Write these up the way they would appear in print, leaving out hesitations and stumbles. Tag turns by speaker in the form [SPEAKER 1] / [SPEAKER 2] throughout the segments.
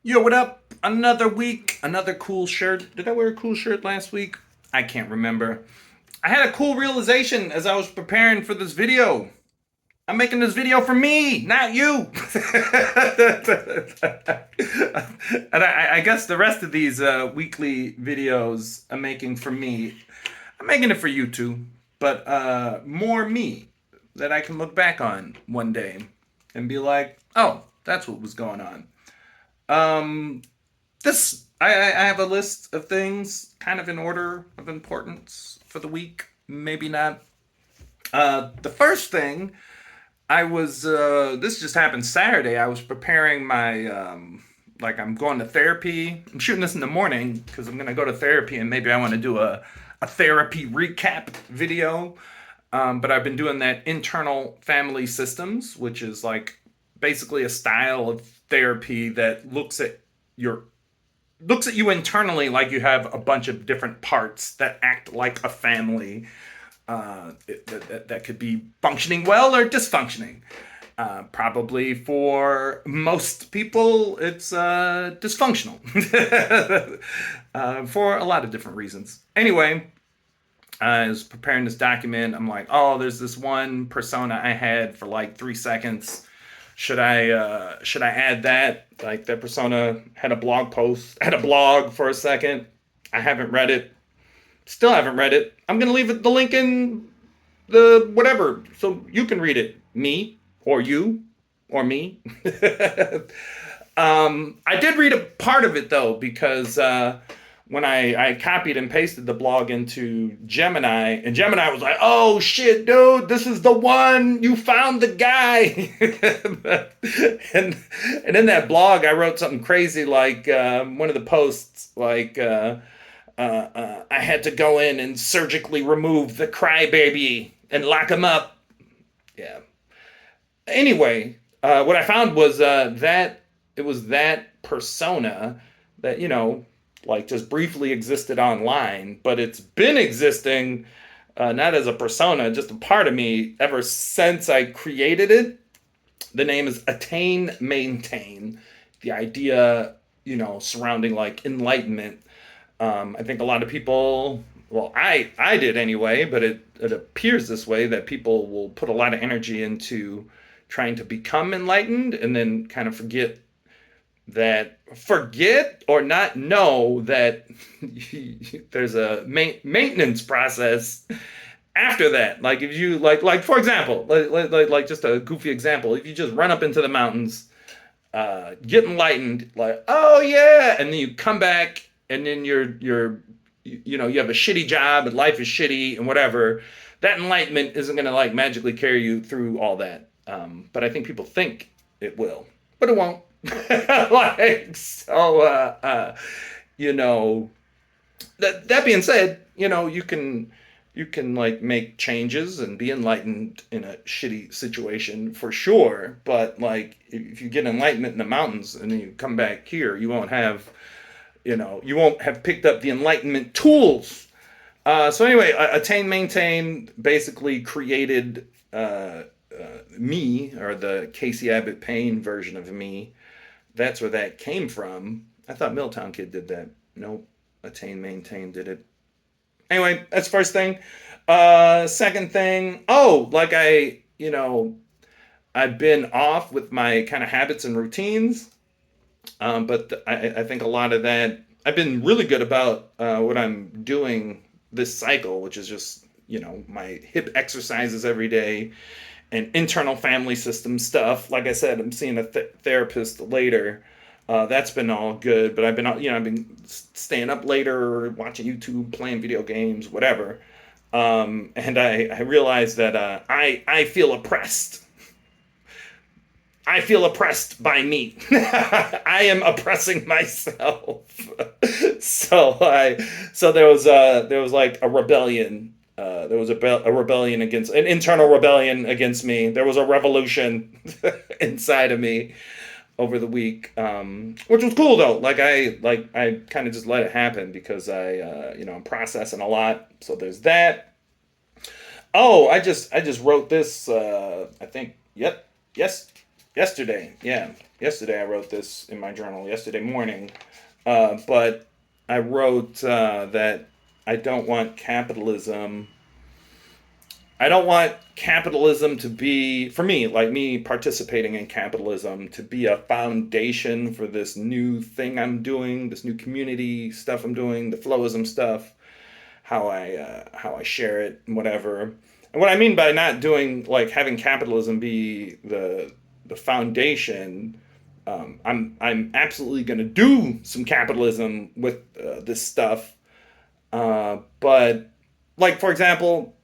[SPEAKER 1] Yo, what up? Another week, another cool shirt. Did I wear a cool shirt last week? I can't remember. I had a cool realization as I was preparing for this video. I'm making this video for me, not you. And I guess the rest of these weekly videos I'm making for me, I'm making it for you too, but more me that I can look back on one day and be like, oh, that's what was going on. Um, I have a list of things kind of in order of importance for the week. Maybe not. The first thing I was this just happened Saturday. I was preparing my like I'm going to therapy. I'm shooting this in the morning because I'm gonna go to therapy and maybe I want to do a therapy recap video. But I've been doing that internal family systems, which is like basically a style of therapy that your looks at you internally like you have a bunch of different parts that act like a family that could be functioning well or dysfunctioning. Probably for most people, it's dysfunctional for a lot of different reasons. Anyway, I was preparing this document. I'm like, oh, there's this one persona I had for like 3 seconds. Should I add that? Like that persona had a blog post, had a blog for a second. I haven't read it. Still haven't read it. I'm gonna leave the link in the whatever so you can read it. Me or you or me. I did read a part of it though because when I copied and pasted the blog into Gemini, and Gemini was like, "Oh shit, dude, this is the one. You found the guy." and in that blog, I wrote something crazy like one of the posts like. I had to go in and surgically remove the crybaby and lock him up. Yeah. Anyway, what I found was that it was that persona that like just briefly existed online, but it's been existing not as a persona, just a part of me ever since I created it. The name is Attain Maintain. The idea, surrounding like enlightenment. I think a lot of people, well, I did anyway, but it appears this way that people will put a lot of energy into trying to become enlightened and then kind of forget or not know that there's a maintenance process after that. Like if you like for example, like just a goofy example, if you just run up into the mountains, get enlightened, like oh yeah, and then you come back and then you have a shitty job and life is shitty and whatever. That enlightenment isn't gonna like magically carry you through all that. But I think people think it will, but it won't. Like so, you know. That being said, you can like make changes and be enlightened in a shitty situation for sure. But like if you get enlightenment in the mountains and then you come back here, you won't have picked up the enlightenment tools. So anyway, Attain Maintain basically created me, or the Casey Abbott Payne version of me. That's where that came from. I thought Milltown Kid did that. Nope. Attain Maintain did it. Anyway, that's first thing. Second thing, oh, like I've been off with my kind of habits and routines. But I think a lot of that, I've been really good about what I'm doing this cycle, which is just, my hip exercises every day and internal family system stuff. Like I said, I'm seeing a therapist later. That's been all good, but I've been staying up later, watching YouTube, playing video games, whatever. And I realized that I feel oppressed. I feel oppressed by me. I am oppressing myself. so I so there was like a rebellion. There was a rebellion against an internal rebellion against me. There was a revolution inside of me over the week, which was cool though. Like I kind of just let it happen because I'm processing a lot. So there's that. Oh, I just wrote this. I think. Yep. Yes. Yesterday, yeah, yesterday I wrote this in my journal. Yesterday morning, but I wrote that I don't want capitalism. I don't want capitalism to be, for me, like me participating in capitalism, to be a foundation for this new thing I'm doing, this new community stuff I'm doing, the Flowism stuff, how I share it and whatever. And what I mean by not doing, like, having capitalism be the foundation, I'm absolutely going to do some capitalism with this stuff, but like for example,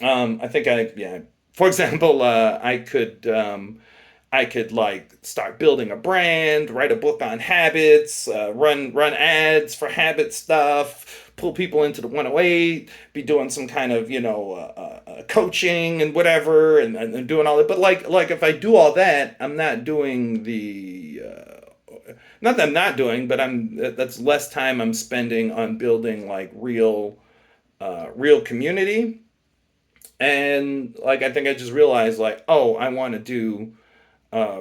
[SPEAKER 1] I think I yeah. For example, I could like start building a brand, write a book on habits, run ads for habit stuff, pull people into the 108, be doing some kind of coaching and whatever, and doing all that. But like if I do all that, I'm not doing the not that I'm not doing, but that's less time I'm spending on building like real community. And like I think I just realized like, oh, I want to do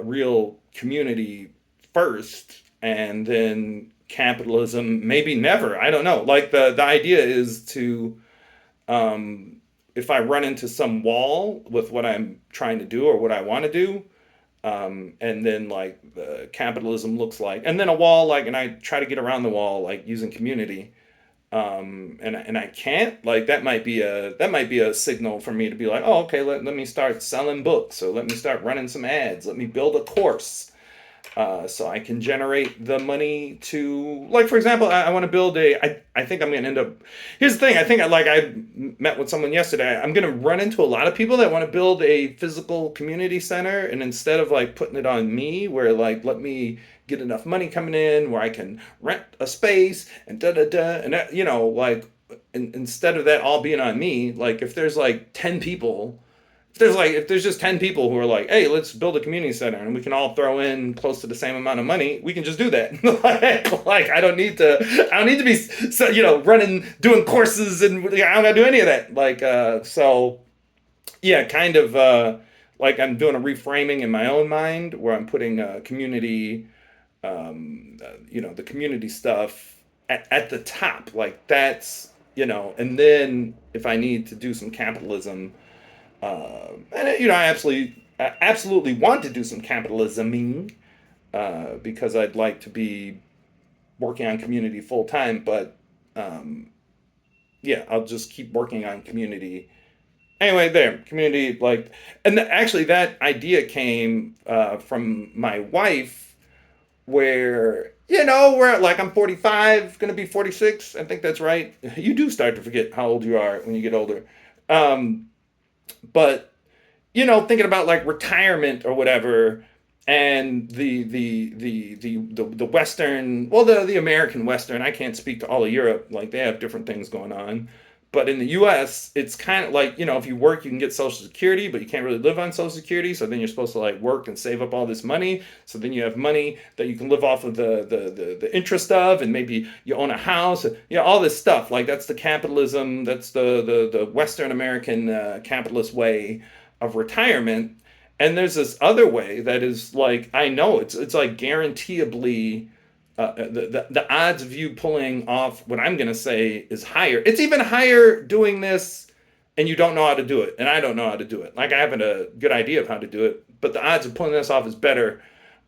[SPEAKER 1] real community first, and then capitalism maybe never. I don't know. Like the idea is to if I run into some wall with what I'm trying to do or what I want to do, and then like the capitalism looks like, and then a wall like, and I try to get around the wall like using community, and I can't, like that might be a signal for me to be like, oh, okay, let me start selling books, or let me start running some ads, let me build a course, so I can generate the money to, like, for example, I want to build I think I'm going to end up, here's the thing, I think I met with someone yesterday, I'm going to run into a lot of people that want to build a physical community center, and instead of like putting it on me, where like, let me get enough money coming in where I can rent a space and da da da, and that, like, instead of that all being on me, like if there's like 10 people, if there's just 10 people who are like, hey, let's build a community center and we can all throw in close to the same amount of money, we can just do that. like I don't need to be, so, running, doing courses, and I don't gotta do any of that. Like, so yeah, kind of, like I'm doing a reframing in my own mind where I'm putting community, the community stuff at the top, like that's, and then if I need to do some capitalism, and I absolutely want to do some capitalisming, because I'd like to be working on community full time. But yeah, I'll just keep working on community. Anyway, there, community, like, and actually that idea came from my wife, where we're like, I'm 45, gonna be 46. I think that's right. You do start to forget how old you are when you get older. Um, but thinking about like retirement or whatever, and the Western, well, the American Western. I can't speak to all of Europe, like they have different things going on. But in the U.S., it's kind of like, if you work, you can get Social Security, but you can't really live on Social Security. So then you're supposed to like work and save up all this money. So then you have money that you can live off of the interest of, and maybe you own a house, all this stuff. Like that's the capitalism. That's the Western American capitalist way of retirement. And there's this other way that is like, I know it's like guaranteeably, the odds of you pulling off what I'm going to say is higher. It's even higher doing this and you don't know how to do it, and I don't know how to do it. Like I haven't a good idea of how to do it, but the odds of pulling this off is better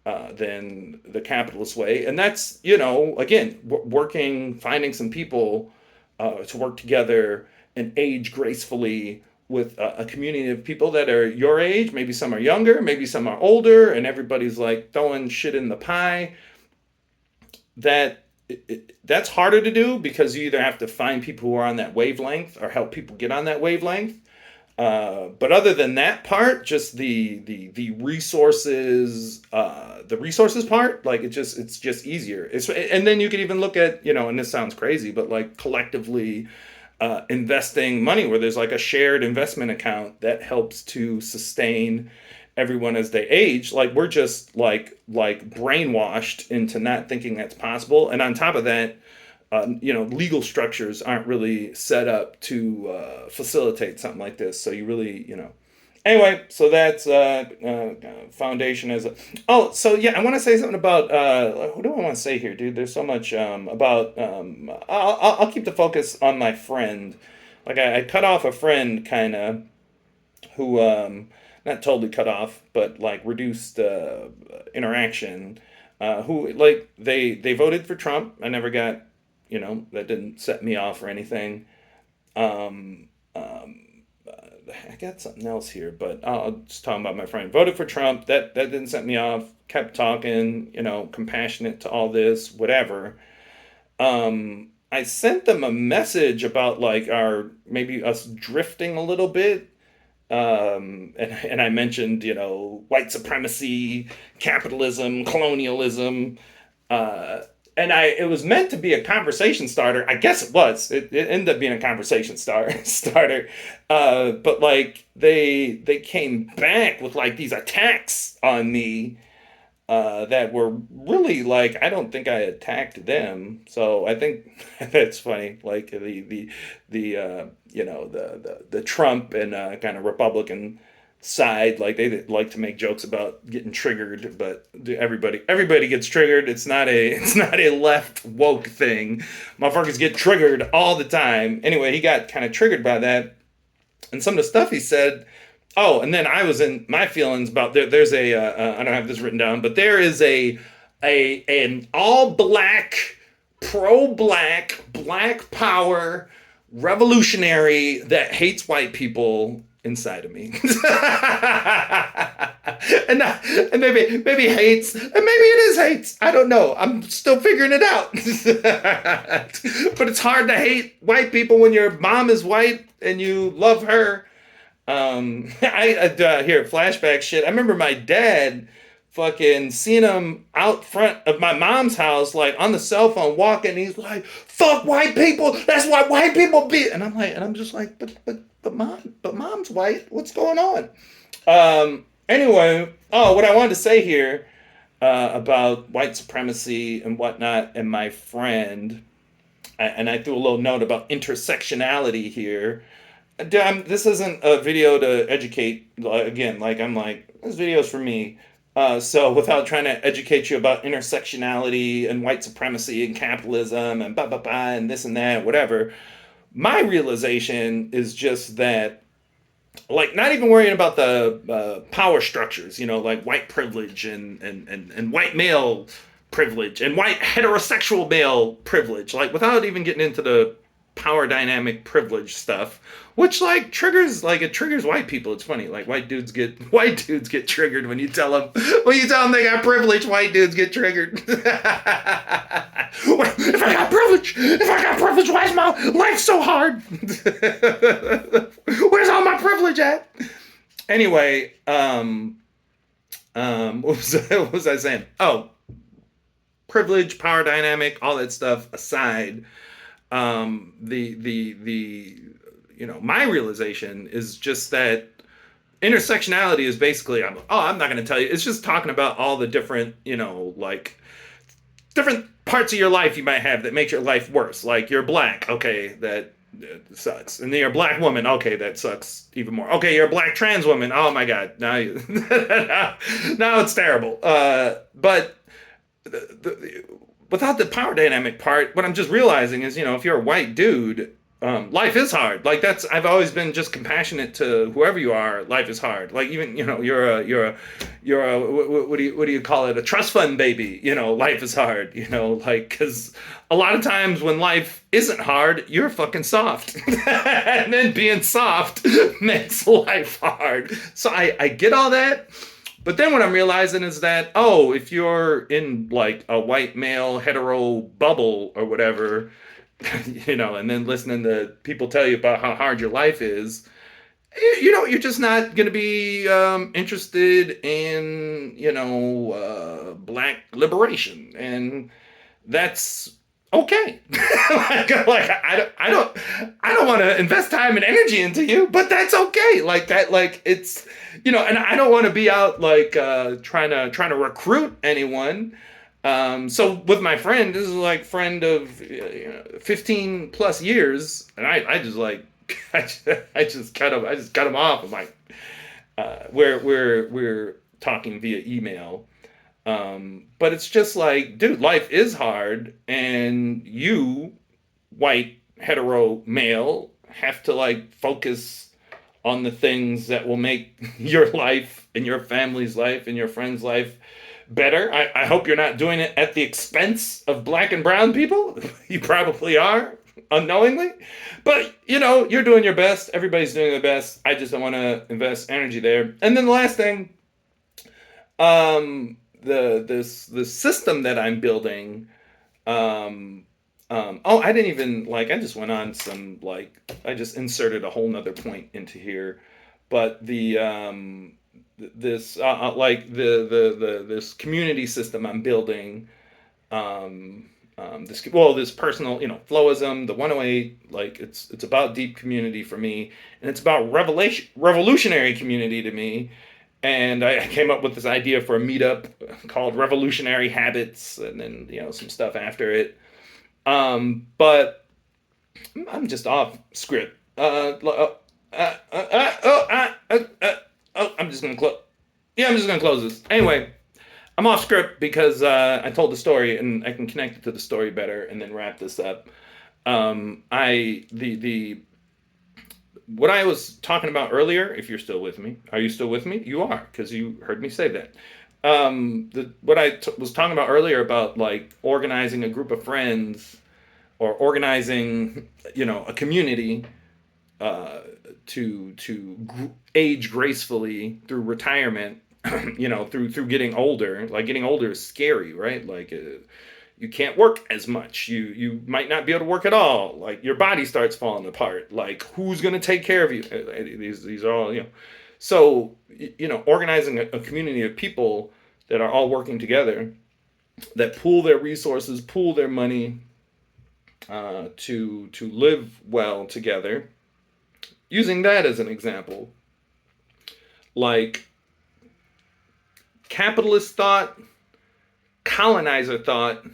[SPEAKER 1] than the capitalist way. And that's, again, working, finding some people to work together and age gracefully with a community of people that are your age. Maybe some are younger, maybe some are older, and everybody's like throwing shit in the pie. That's harder to do because you either have to find people who are on that wavelength or help people get on that wavelength. But other than that part, just the resources, the resources part, like it's just easier. And then you could even look at, and this sounds crazy, but like collectively investing money, where there's like a shared investment account that helps to sustain everyone as they age. Like we're just like brainwashed into not thinking that's possible. And on top of that, legal structures aren't really set up to facilitate something like this. So you really. Anyway, so that's foundation as a. Oh, so yeah, I want to say something about what do I want to say here, dude? There's so much about. I'll keep the focus on my friend. Like I cut off a friend, kind of, who not totally cut off, but like reduced interaction. Who like they voted for Trump. I never got, that didn't set me off or anything. Um, um, I got something else here, but I'll just talk about my friend. Voted for Trump. That didn't set me off. Kept talking, compassionate to all this, whatever. I sent them a message about like our maybe us drifting a little bit. And I mentioned, white supremacy, capitalism, colonialism, uh, and it was meant to be a conversation starter. I guess it was. It ended up being a conversation starter. But like they came back with like these attacks on me that were really like I don't think I attacked them. So I think that's funny. Like the Trump and kind of Republican side, like they like to make jokes about getting triggered, but everybody gets triggered. It's not a left woke thing. Motherfuckers get triggered all the time. Anyway, he got kind of triggered by that, and some of the stuff he said. Oh, and then I was in my feelings about there's I don't have this written down, but there is an all black, pro black, black power revolutionary that hates white people inside of me. And maybe hates, and maybe it is hates. I don't know. I'm still figuring it out. But it's hard to hate white people when your mom is white and you love her. I here flashback shit. I remember my dad fucking seeing him out front of my mom's house, like on the cell phone walking. He's like, "Fuck white people. That's why white people be." And I'm just like, but mom's white. What's going on? Anyway, what I wanted to say here about white supremacy and whatnot, and my friend, and I threw a little note about intersectionality here. This isn't a video to educate. Again, like I'm like, this video's for me. So without trying to educate you about intersectionality and white supremacy and capitalism and blah blah blah and this and that, whatever, my realization is just that, like, not even worrying about the power structures, like white privilege and white male privilege and white heterosexual male privilege, like without even getting into the power dynamic privilege stuff, which it triggers white people. It's funny, like white dudes get triggered when you tell them they got privilege. White dudes get triggered. If I got privilege, why is my life so hard? Where's all my privilege at? Anyway, what was I saying? Oh, privilege, power dynamic, all that stuff aside. My realization is just that intersectionality is basically, I'm not going to tell you, it's just talking about all the different, like different parts of your life you might have that make your life worse. Like you're black, okay, that sucks. And then you're a black woman, okay, that sucks even more. Okay, you're a black trans woman, oh my God, now now it's terrible. But without the power dynamic part, what I'm just realizing is, if you're a white dude, life is hard. Like I've always been just compassionate to whoever you are. Life is hard. Like even, you're a what do you call it? A trust fund baby. Life is hard. Like because a lot of times when life isn't hard, you're fucking soft, and then being soft makes life hard. So I get all that. But then what I'm realizing is that, if you're in like a white male hetero bubble or whatever, and then listening to people tell you about how hard your life is, you're just not going to be interested in, black liberation. And that's okay. I don't want to invest time and energy into you, but that's okay. Like that, like it's, and I don't want to be out like trying to recruit anyone. So with my friend, this is like friend of 15 plus years, and I just like I just cut him off. I'm like, we're talking via email. But it's just like, dude, life is hard, and you, white hetero male, have to like focus on the things that will make your life and your family's life and your friends' life better. I hope you're not doing it at the expense of black and brown people. You probably are, unknowingly. But, you're doing your best. Everybody's doing their best. I just don't want to invest energy there. And then the last thing, this system that I'm building, I didn't even I just went on some I just inserted a whole nother point into here, but this this community system I'm building, this personal, Flowism, the 108, it's about deep community for me, and it's about revolutionary community to me. And I came up with this idea for a meetup called Revolutionary Habits, and then some stuff after it. But I'm just off script. I'm just gonna close. Yeah, I'm just gonna close this. Anyway, I'm off script because I told the story and I can connect it to the story better and then wrap this up. I the what I was talking about earlier. If you're still with me, are you still with me? You are, because you heard me say that. What I was talking about earlier about organizing a group of friends or organizing a community to age gracefully through retirement. Through getting older. Getting older is scary, right? You can't work as much. You might not be able to work at all. Your body starts falling apart. Who's going to take care of you? These are all. So organizing a community of people that are all working together, that pool their resources, pool their money, to live well together. Using that as an example, capitalist thought, colonizer thought,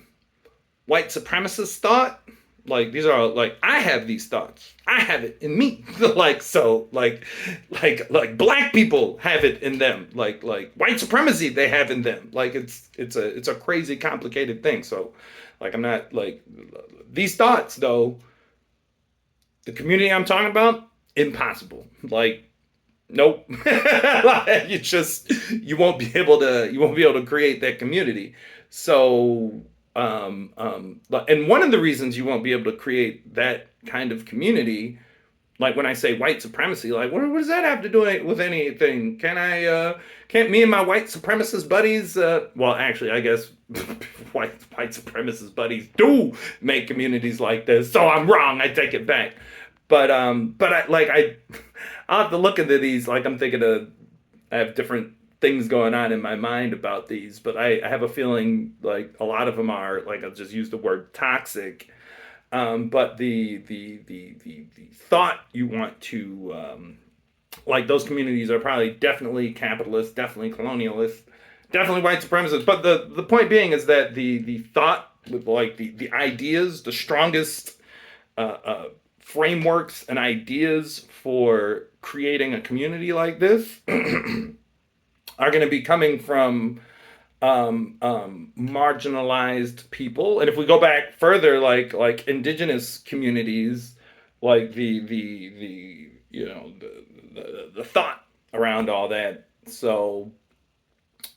[SPEAKER 1] white supremacist thought, these are I have these thoughts. I have it in me. Black people have it in them. White supremacy they have in them. It's a crazy complicated thing. So I'm not these thoughts though. The community I'm talking about, impossible. Nope. You won't be able to create that community. So and one of the reasons you won't be able to create that kind of community, when I say white supremacy, what does that have to do with anything? Can't me and my white supremacist buddies, well, actually, I guess white supremacist buddies do make communities like this. So I'm wrong. I take it back. But I'll have to look into these. I'm thinking I have different things going on in my mind about these, but I have a feeling a lot of them are I'll just use the word toxic. But the thought you want to those communities are probably definitely capitalist, definitely colonialist, definitely white supremacist. But the point being is that the thought with the ideas, the strongest frameworks and ideas for creating a community like this are going to be coming from marginalized people. And if we go back further, indigenous communities, the thought around all that. So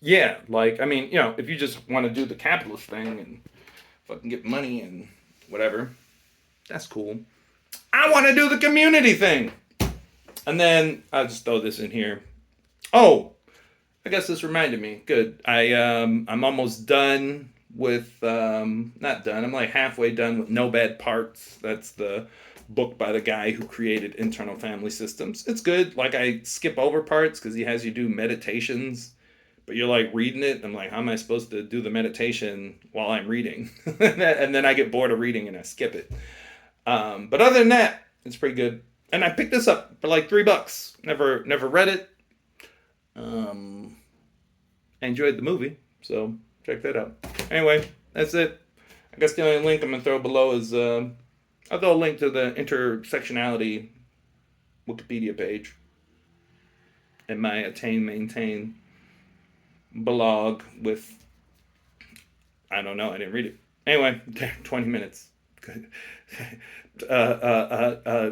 [SPEAKER 1] yeah, if you just want to do the capitalist thing and fucking get money and whatever, that's cool. I want to do the community thing. And then I'll just throw this in here. Oh, I guess this reminded me. Good. I'm almost done with not done. I'm halfway done with No Bad Parts. That's the book by the guy who created Internal Family Systems. It's good. I skip over parts because he has you do meditations, but you're reading it. I'm how am I supposed to do the meditation while I'm reading? And then I get bored of reading and I skip it. But other than that, it's pretty good. And I picked this up for $3. Never read it. I enjoyed the movie, so check that out. Anyway, that's it. I guess the only link I'm gonna throw below is I'll throw a link to the intersectionality Wikipedia page. in my Attain Maintain blog with, I don't know, I didn't read it. Anyway, 20 minutes.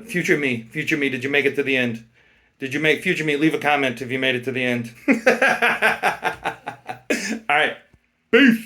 [SPEAKER 1] Future me, did you make it to the end? Did you make future me? Leave a comment if you made it to the end. All right. Peace.